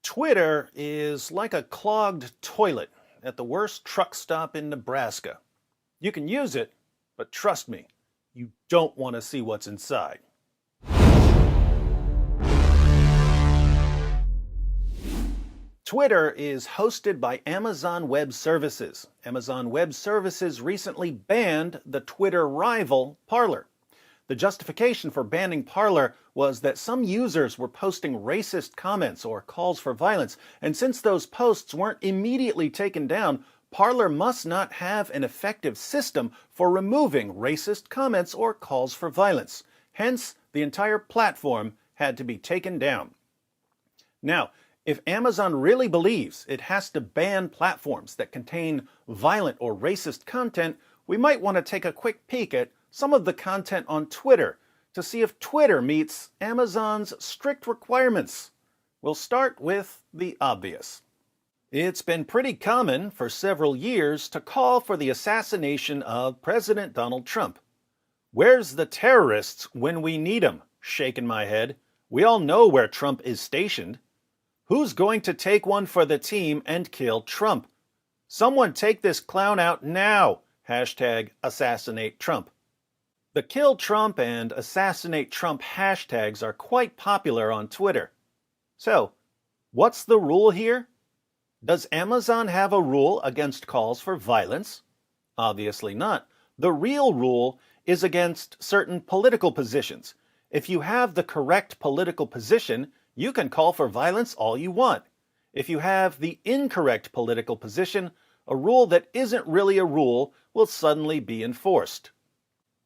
Twitter is like a clogged toilet at the worst truck stop in Nebraska. You can use it, but trust me, you don't want to see what's inside. Twitter is hosted by Amazon Web Services. Amazon Web Services recently banned the Twitter rival Parler. The justification for banning Parler was that some users were posting racist comments or calls for violence, and since those posts weren't immediately taken down, Parler must not have an effective system for removing racist comments or calls for violence. Hence, the entire platform had to be taken down. Now, if Amazon really believes it has to ban platforms that contain violent or racist content, we might want to take a quick peek at some of the content on Twitter to see if Twitter meets Amazon's strict requirements. We'll start with the obvious. It's been pretty common for several years to call for the assassination of President Donald Trump. Where's the terrorists when we need 'em? Shaking my head. We all know where Trump is stationed. Who's going to take one for the team and kill Trump? Someone take this clown out now. Hashtag assassinate Trump. The Kill Trump and Assassinate Trump hashtags are quite popular on Twitter. So, what's the rule here? Does Amazon have a rule against calls for violence? Obviously not. The real rule is against certain political positions. If you have the correct political position, you can call for violence all you want. If you have the incorrect political position, a rule that isn't really a rule will suddenly be enforced.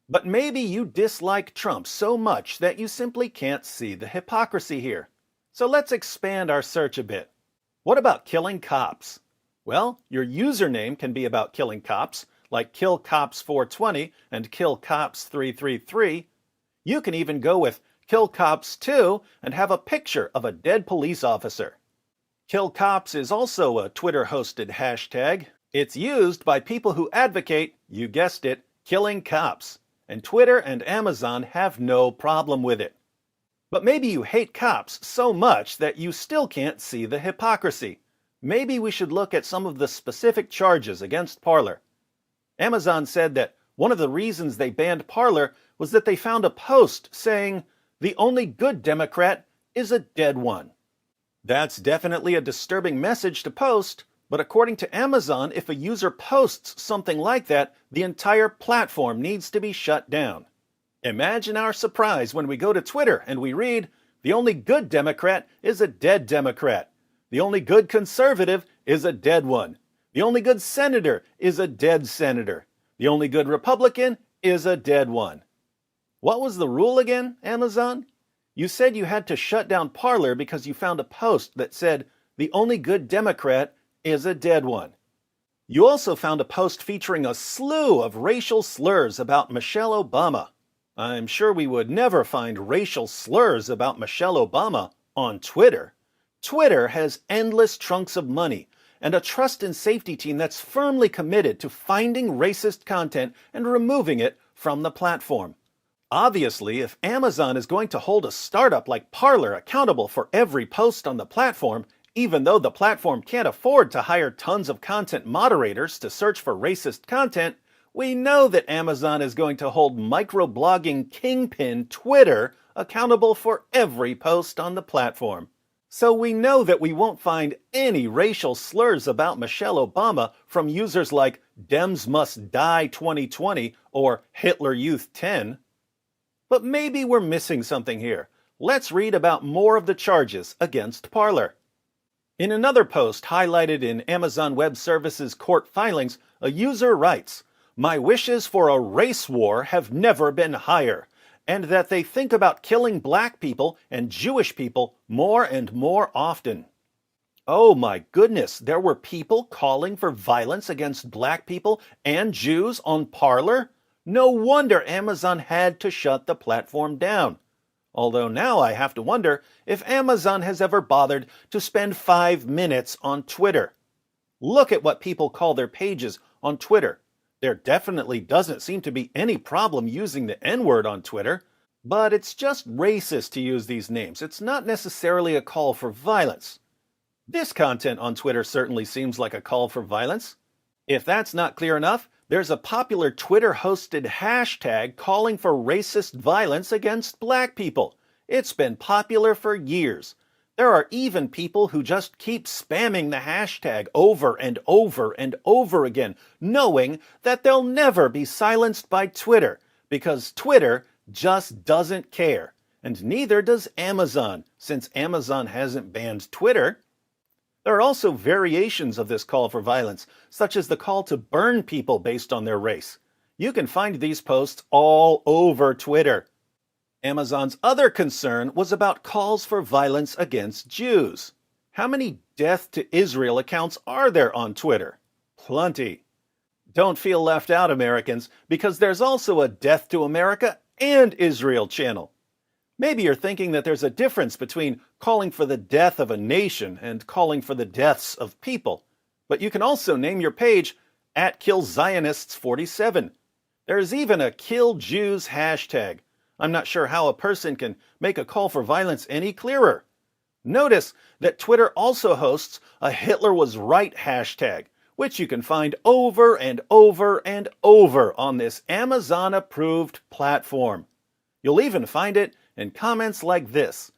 But maybe you dislike Trump so much that you simply can't see the hypocrisy here. So let's expand our search a bit. What about killing cops? Well, your username can be about killing cops, like KillCops420 and KillCops333. You can even go with KillCops2 and have a picture of a dead police officer. KillCops is also a Twitter-hosted hashtag. It's used by people who advocate, you guessed it, killing cops. And Twitter and Amazon have no problem with it. But maybe you hate cops so much that you still can't see the hypocrisy. Maybe we should look at some of the specific charges against Parler. Amazon said that one of the reasons they banned Parler was that they found a post saying, "The only good Democrat is a dead one." That's definitely a disturbing message to post, but according to Amazon, if a user posts something like that, the entire platform needs to be shut down. Imagine our surprise when we go to Twitter and we read, "The only good Democrat is a dead Democrat. The only good conservative is a dead one. The only good senator is a dead senator. The only good Republican is a dead one." What was the rule again, Amazon? You said you had to shut down Parler because you found a post that said, "The only good Democrat is a dead one." You also found a post featuring a slew of racial slurs about Michelle Obama. I'm sure we would never find racial slurs about Michelle Obama on Twitter. Twitter has endless trunks of money and a trust and safety team that's firmly committed to finding racist content and removing it from the platform. Obviously, if Amazon is going to hold a startup like Parler accountable for every post on the platform, even though the platform can't afford to hire tons of content moderators to search for racist content, we know that Amazon is going to hold microblogging kingpin Twitter accountable for every post on the platform. So we know that we won't find any racial slurs about Michelle Obama from users like Dems Must Die 2020 or Hitler Youth 10. But maybe we're missing something here. Let's read about more of the charges against Parler. In another post highlighted in Amazon Web Services court filings, a user writes, "My wishes for a race war have never been higher, and that they think about killing black people and Jewish people more and more often." Oh my goodness, there were people calling for violence against black people and Jews on Parler? No wonder Amazon had to shut the platform down. Although now I have to wonder if Amazon has ever bothered to spend 5 minutes on Twitter. Look at what people call their pages on Twitter. There definitely doesn't seem to be any problem using the N-word on Twitter, but it's just racist to use these names. It's not necessarily a call for violence. This content on Twitter certainly seems like a call for violence. If that's not clear enough, there's a popular Twitter-hosted hashtag calling for racist violence against black people. It's been popular for years. There are even people who just keep spamming the hashtag over and over and over again, knowing that they'll never be silenced by Twitter, because Twitter just doesn't care. And neither does Amazon, since Amazon hasn't banned Twitter. There are also variations of this call for violence, such as the call to burn people based on their race. You can find these posts all over Twitter. Amazon's other concern was about calls for violence against Jews. How many Death to Israel accounts are there on Twitter? Plenty. Don't feel left out, Americans, because there's also a Death to America and Israel channel. Maybe you're thinking that there's a difference between calling for the death of a nation and calling for the deaths of people. But you can also name your page @KillZionists47. There's even a Kill Jews hashtag. I'm not sure how a person can make a call for violence any clearer. Notice that Twitter also hosts a Hitler was right hashtag, which you can find over and over and over on this Amazon-approved platform. You'll even find it in comments like this.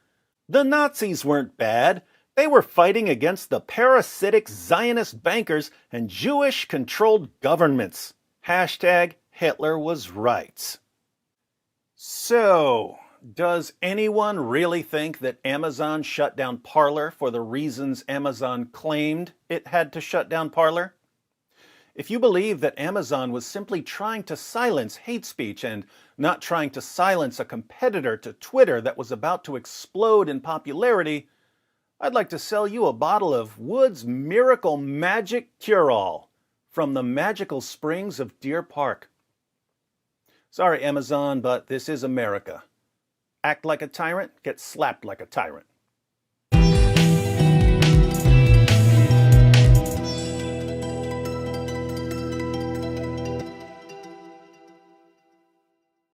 The Nazis weren't bad. They were fighting against the parasitic Zionist bankers and Jewish-controlled governments. Hashtag Hitler was right. So, does anyone really think that Amazon shut down Parler for the reasons Amazon claimed it had to shut down Parler? If you believe that Amazon was simply trying to silence hate speech and not trying to silence a competitor to Twitter that was about to explode in popularity, I'd like to sell you a bottle of Wood's Miracle Magic Cure-All from the magical springs of Deer Park. Sorry, Amazon, but this is America. Act like a tyrant, get slapped like a tyrant.